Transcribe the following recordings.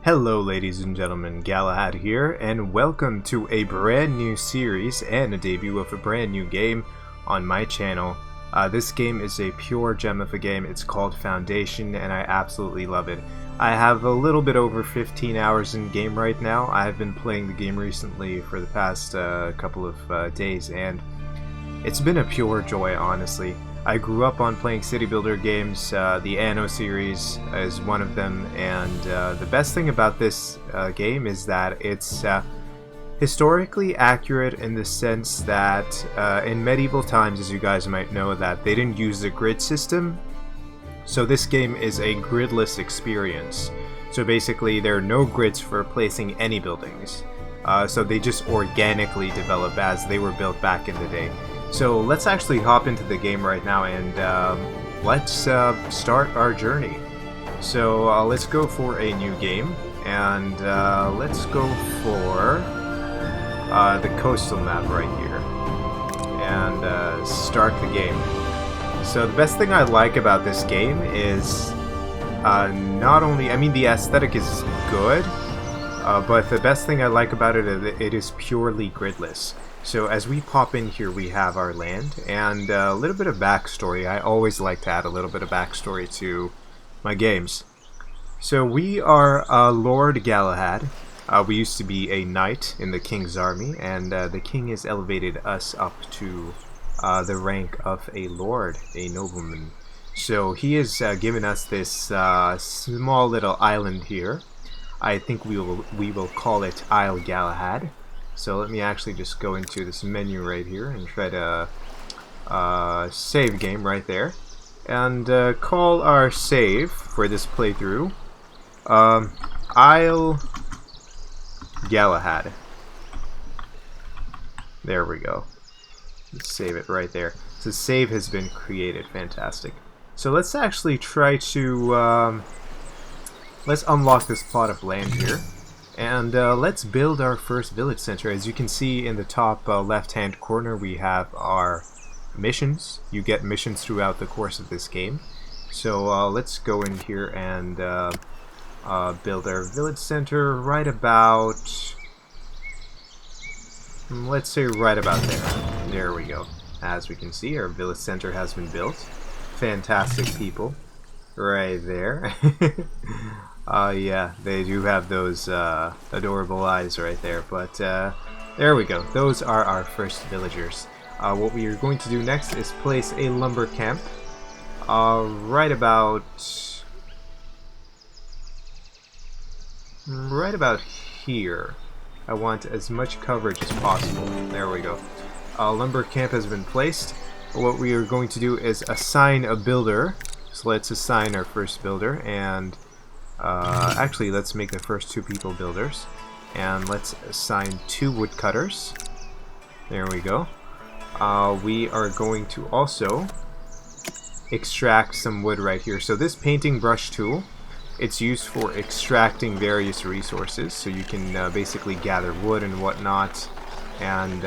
Hello ladies and gentlemen, Galahad here, and welcome to a brand new series and a debut of a brand new game on my channel. This game is a pure gem of a game. It's called Foundation and I absolutely love it. I have a little bit over 15 hours in game right now. I have been playing the game recently for the past couple of days and it's been a pure joy, honestly. I grew up on playing city builder games. The Anno series is one of them, and the best thing about this game is that it's historically accurate in the sense that in medieval times, as you guys might know, that they didn't use the grid system. So this game is a gridless experience. So basically there are no grids for placing any buildings. So they just organically develop as they were built back in the day. So let's actually hop into the game right now and let's start our journey. So let's go for a new game and let's go for the coastal map right here and start the game. So the best thing I like about this game is not only, I mean, the aesthetic is good, but the best thing I like about it is it is purely gridless. So as we pop in here, we have our land and a little bit of backstory. I always like to add a little bit of backstory to my games. So we are Lord Galahad. We used to be a knight in the king's army, and the king has elevated us up to the rank of a lord, a nobleman. So he has given us this small little island here. I think we will call it Isle Galahad. So let me actually just go into this menu right here and try to save game right there. And call our save for this playthrough Isle Galahad. There we go. Let's save it right there. So save has been created. Fantastic. So let's actually try to let's unlock this plot of land here. And let's build our first village center. As you can see in the top left-hand corner, we have our missions. You get missions throughout the course of this game. So let's go in here and build our village center right about, let's say right about there. There we go. As we can see, our village center has been built. Fantastic people. Right there. Yeah, they do have those adorable eyes right there, but there we go. Those are our first villagers. What we are going to do next is place a lumber camp right about here. I want as much coverage as possible. There we go. Lumber camp has been placed. What we are going to do is assign a builder. So let's assign our first builder, and actually let's make the first two people builders, and let's assign 2 woodcutters. There we go. We are going to also extract some wood right here. So this painting brush tool, it's used for extracting various resources, so you can basically gather wood and whatnot and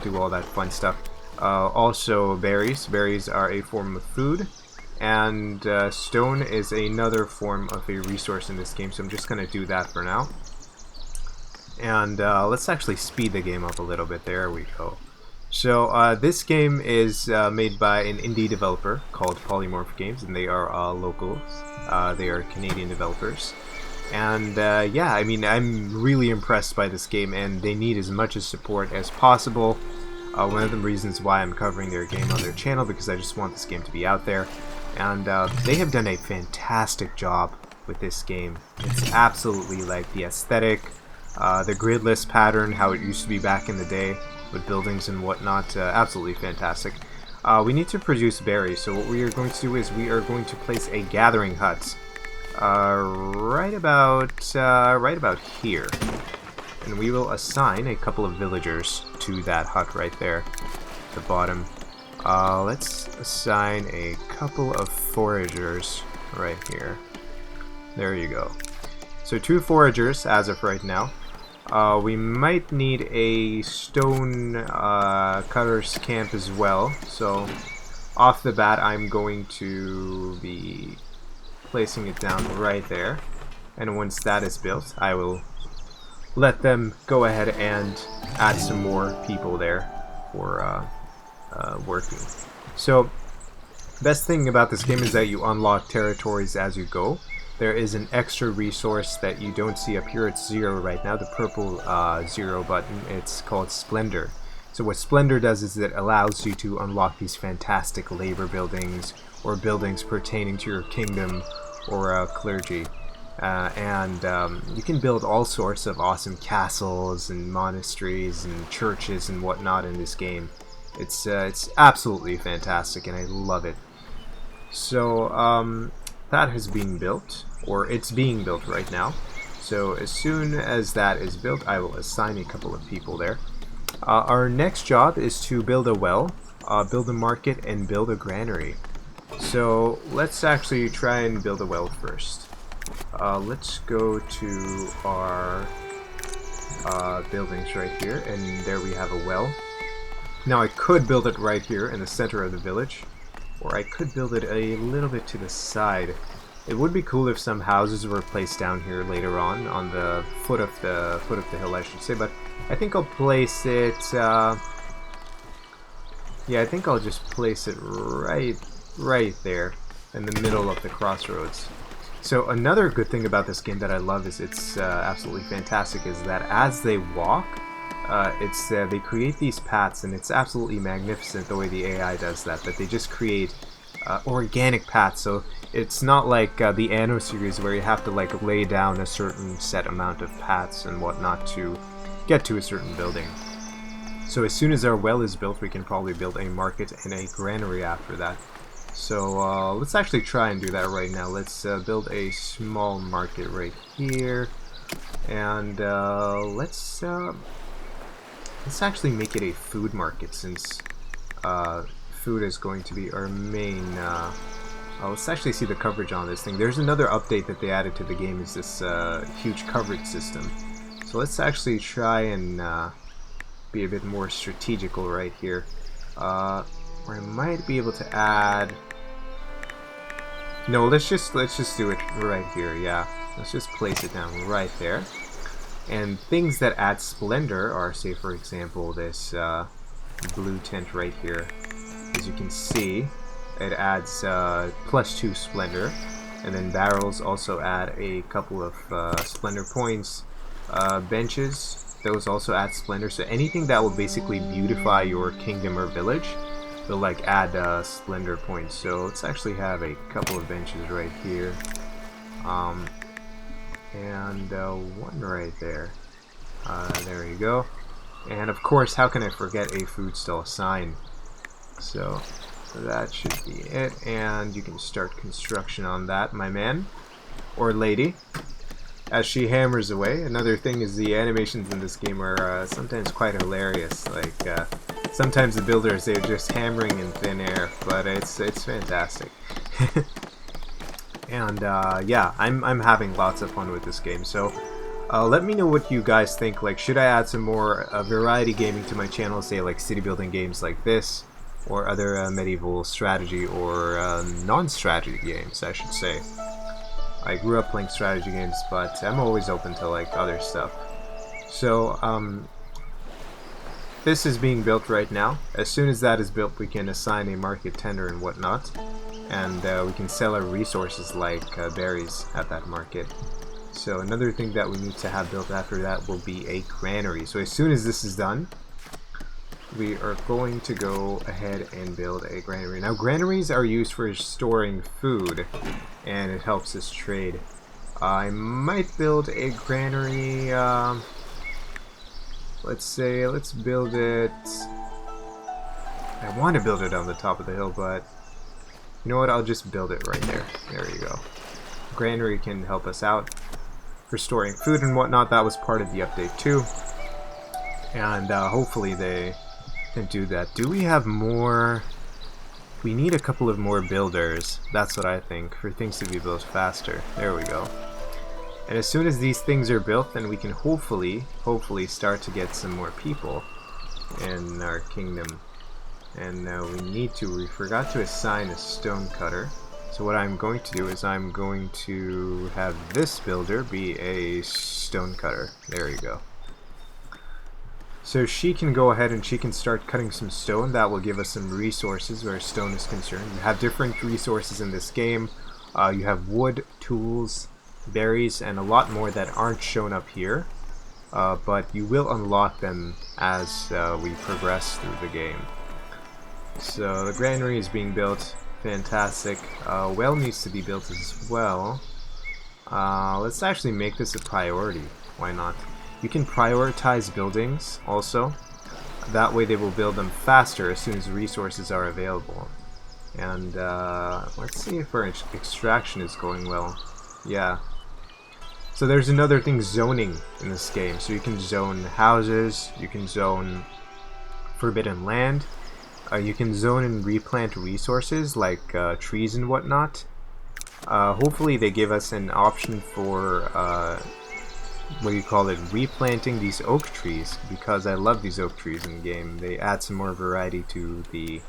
do all that fun stuff. Also berries. Berries are a form of food. And stone is another form of a resource in this game, so I'm just going to do that for now. And let's actually speed the game up a little bit. There we go. So this game is made by an indie developer called Polymorph Games, and they are locals. They are Canadian developers. And yeah, I mean, I'm really impressed by this game, and they need as much as support as possible. One of the reasons why I'm covering their game on their channel, because I just want this game to be out there. And they have done a fantastic job with this game. It's absolutely like the aesthetic, the gridless pattern, how it used to be back in the day with buildings and whatnot. Absolutely fantastic. We need to produce berries, so what we are going to do is we are going to place a gathering hut right about here. And we will assign a couple of villagers to that hut right there at the bottom. Let's assign a couple of foragers right here. There you go. So 2 foragers as of right now. We might need a stone cutter's camp as well. So off the bat, I'm going to be placing it down right there. And once that is built, I will let them go ahead and add some more people there for working. So, best thing about this game is that you unlock territories as you go. There is an extra resource that you don't see up here. It's 0 right now, the purple 0 button. It's called Splendor. So what Splendor does is it allows you to unlock these fantastic labor buildings or buildings pertaining to your kingdom or clergy. You can build all sorts of awesome castles and monasteries and churches and whatnot in this game. It's absolutely fantastic and I love it. So that has been built, or it's being built right now. So as soon as that is built, I will assign a couple of people there. Our next job is to build a well, build a market, and build a granary. So let's actually try and build a well first. Let's go to our buildings right here, and there we have a well. Now I could build it right here in the center of the village, or I could build it a little bit to the side. It would be cool if some houses were placed down here later on the foot of the hill, I should say. But I think I'll place it. Yeah, I think I'll just place it right there in the middle of the crossroads. So another good thing about this game that I love is it's absolutely fantastic is that as they walk, they create these paths, and it's absolutely magnificent the way the AI does that. That they just create organic paths. So it's not like the Anno series where you have to like lay down a certain set amount of paths and whatnot to get to a certain building. So as soon as our well is built, we can probably build a market and a granary after that. So let's actually try and do that right now. Let's build a small market right here, and let's actually make it a food market, since food is going to be our main. Let's actually see the coverage on this thing. There's another update that they added to the game, is this huge coverage system. So let's actually try and be a bit more strategical right here. Or I might be able to add. No, let's just do it right here. Yeah, let's just place it down right there. And things that add splendor are, say for example, this blue tint right here. As you can see, it adds +2 splendor, and then barrels also add a couple of splendor points. Benches, those also add splendor. So anything that will basically beautify your kingdom or village, they'll like add splendor points. So let's actually have a couple of benches right here, and one right there. There you go. And of course, how can I forget a food stall sign? So that should be it, and you can start construction on that, my man or lady, as she hammers away. Another thing is the animations in this game are sometimes quite hilarious. Like sometimes the builders, they're just hammering in thin air, but it's fantastic. And yeah, I'm having lots of fun with this game. So let me know what you guys think. Like, should I add some more variety gaming to my channel, say like city building games like this, or other medieval strategy or non-strategy games, I should say. I grew up playing strategy games, but I'm always open to like other stuff. So this is being built right now. As soon as that is built, we can assign a market tender and whatnot, and we can sell our resources like berries at that market. So another thing that we need to have built after that will be a granary. So as soon as this is done, we are going to go ahead and build a granary. Now granaries are used for storing food, and it helps us trade. I might build a granary, let's build it. I want to build it on the top of the hill, but you know what, I'll just build it right there. There you go. Granary can help us out for storing food and whatnot. That was part of the update too, and hopefully they can do that. Do we have more? We need a couple of more builders. That's what I think, for things to be built faster. There we go. And as soon as these things are built, then we can hopefully start to get some more people in our kingdom. And we forgot to assign a stone cutter. So what I'm going to do is I'm going to have this builder be a stone cutter. There you go. So she can go ahead and she can start cutting some stone. That will give us some resources where stone is concerned. You have different resources in this game. You have wood, tools, berries, and a lot more that aren't shown up here. But you will unlock them as we progress through the game. So the granary is being built. Fantastic. Well needs to be built as well. Let's actually make this a priority. Why not? You can prioritize buildings also. That way they will build them faster as soon as resources are available. And let's see if our extraction is going well. Yeah. So there's another thing, zoning, in this game. So you can zone houses, you can zone forbidden land, you can zone and replant resources like trees and whatnot. Hopefully they give us an option for what do you call it, replanting these oak trees, because I love these oak trees in the game. They add some more variety to the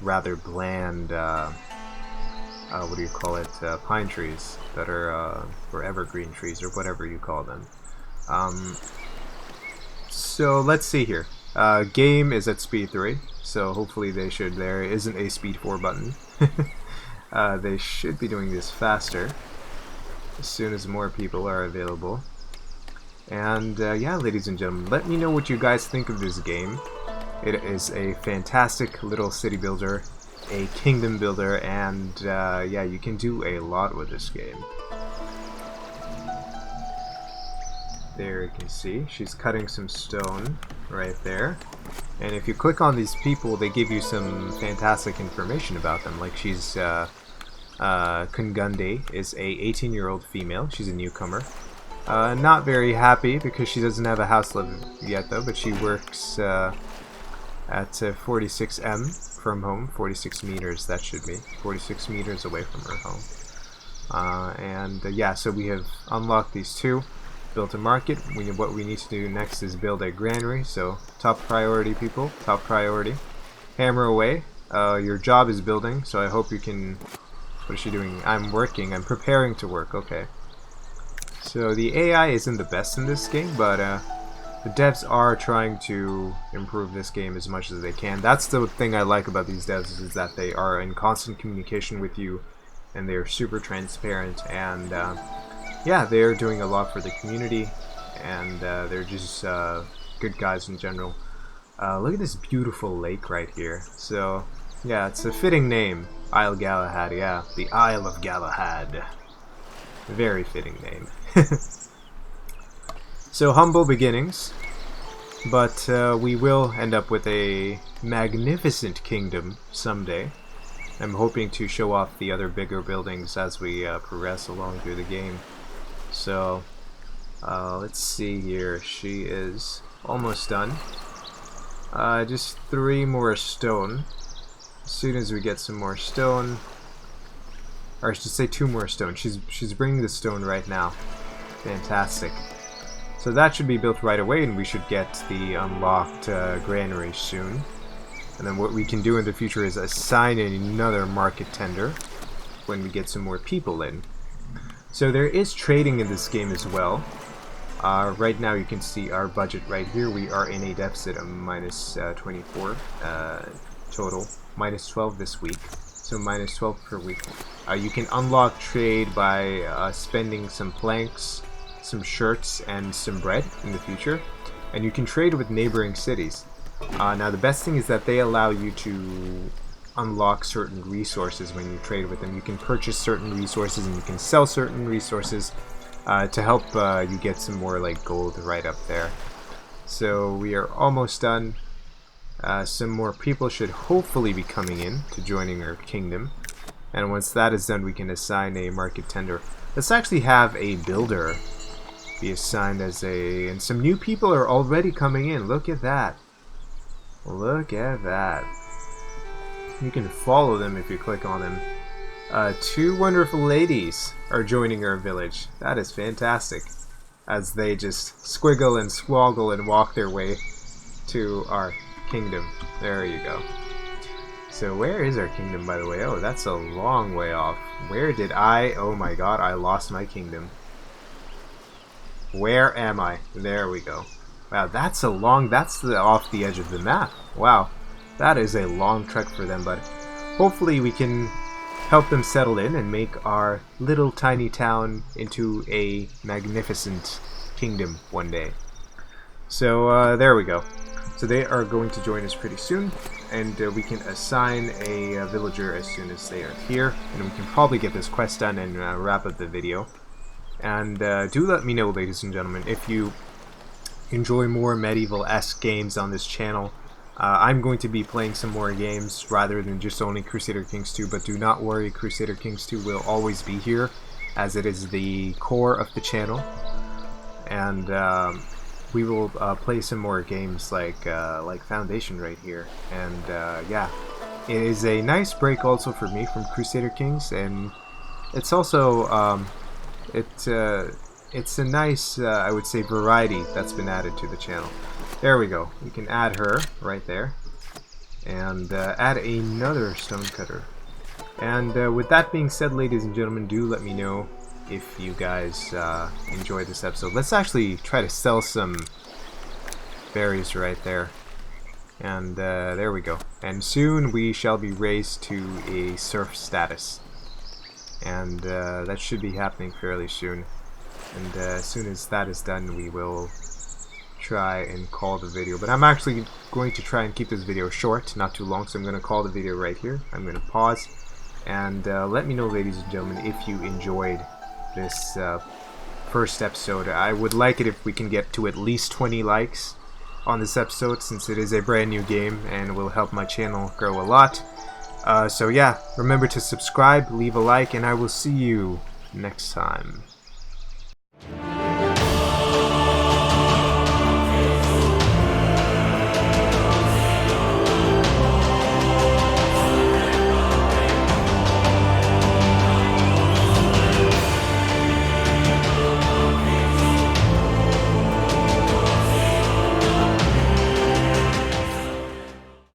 rather bland what do you call it, pine trees that are or evergreen trees or whatever you call them. So let's see here. Game is at speed 3, so hopefully there isn't a speed 4 button. They should be doing this faster as soon as more people are available. And yeah, ladies and gentlemen, let me know what you guys think of this game. It is a fantastic little city builder, a kingdom builder, and yeah, you can do a lot with this game. There you can see, she's cutting some stone right there. And if you click on these people, they give you some fantastic information about them. Like she's Kungunde is a 18-year-old female. She's a newcomer. Not very happy because she doesn't have a house level yet though, but she works at 46m from home. 46 meters, that should be. 46 meters away from her home. And yeah, so we have unlocked these two. Built a market. What we need to do next is build a granary. So top priority, people. Top priority. Hammer away. Your job is building, so I hope you can... What is she doing? I'm working. I'm preparing to work. Okay. So the AI isn't the best in this game, but the devs are trying to improve this game as much as they can. That's the thing I like about these devs, is that they are in constant communication with you, and they're super transparent, and yeah, they're doing a lot for the community, and they're just good guys in general. Look at this beautiful lake right here. So yeah, it's a fitting name. Isle Galahad, yeah. The Isle of Galahad. Very fitting name. So humble beginnings, but we will end up with a magnificent kingdom someday. I'm hoping to show off the other bigger buildings as we progress along through the game. So let's see here. She is almost done. Just 3 more stone. As soon as we get some more stone, or I should say 2 more stone. She's bringing the stone right now. Fantastic. So that should be built right away, and we should get the unlocked granary soon. And then what we can do in the future is assign another market tender when we get some more people in. So there is trading in this game as well. Right now you can see our budget right here. We are in a deficit of minus 24 total. Minus 12 this week. So minus 12 per week. You can unlock trade by spending some planks, some shirts, and some bread in the future. And you can trade with neighboring cities. Now the best thing is that they allow you to unlock certain resources when you trade with them. You can purchase certain resources and you can sell certain resources to help you get some more like gold right up there. So we are almost done. Some more people should hopefully be coming in to joining our kingdom. And once that is done, we can assign a market tender. Let's actually have a builder be assigned as a... And some new people are already coming in. Look at that. Look at that. You can follow them if you click on them. 2 wonderful ladies are joining our village. That is fantastic. As they just squiggle and squoggle and walk their way to our kingdom. There you go. So where is our kingdom, by the way? Oh, that's a long way off. Where did I... Oh my god, I lost my kingdom. Where am I? There we go. Wow, that's a long... That's off the edge of the map. Wow, that is a long trek for them, but hopefully we can help them settle in and make our little tiny town into a magnificent kingdom one day. So there we go. So they are going to join us pretty soon, and we can assign a villager as soon as they are here, and we can probably get this quest done and wrap up the video. And do let me know, ladies and gentlemen, if you enjoy more medieval-esque games on this channel. I'm going to be playing some more games rather than just only Crusader Kings 2, but do not worry, Crusader Kings 2 will always be here, as it is the core of the channel. And we will play some more games like Foundation right here. And yeah, it is a nice break also for me from Crusader Kings, and it's also it's a nice I would say variety that's been added to the channel. There we go. We can add her right there, and add another stonecutter. And with that being said, ladies and gentlemen, do let me know if you guys enjoyed this episode. Let's actually try to sell some berries right there. And there we go. And soon we shall be raised to a serf status. And that should be happening fairly soon. And as soon as that is done, we will try and call the video. But I'm actually going to try and keep this video short, not too long, so I'm going to call the video right here. I'm going to pause. And let me know, ladies and gentlemen, if you enjoyed this first episode. I would like it if we can get to at least 20 likes on this episode, since it is a brand new game and will help my channel grow a lot. So yeah, remember to subscribe, leave a like, and I will see you next time.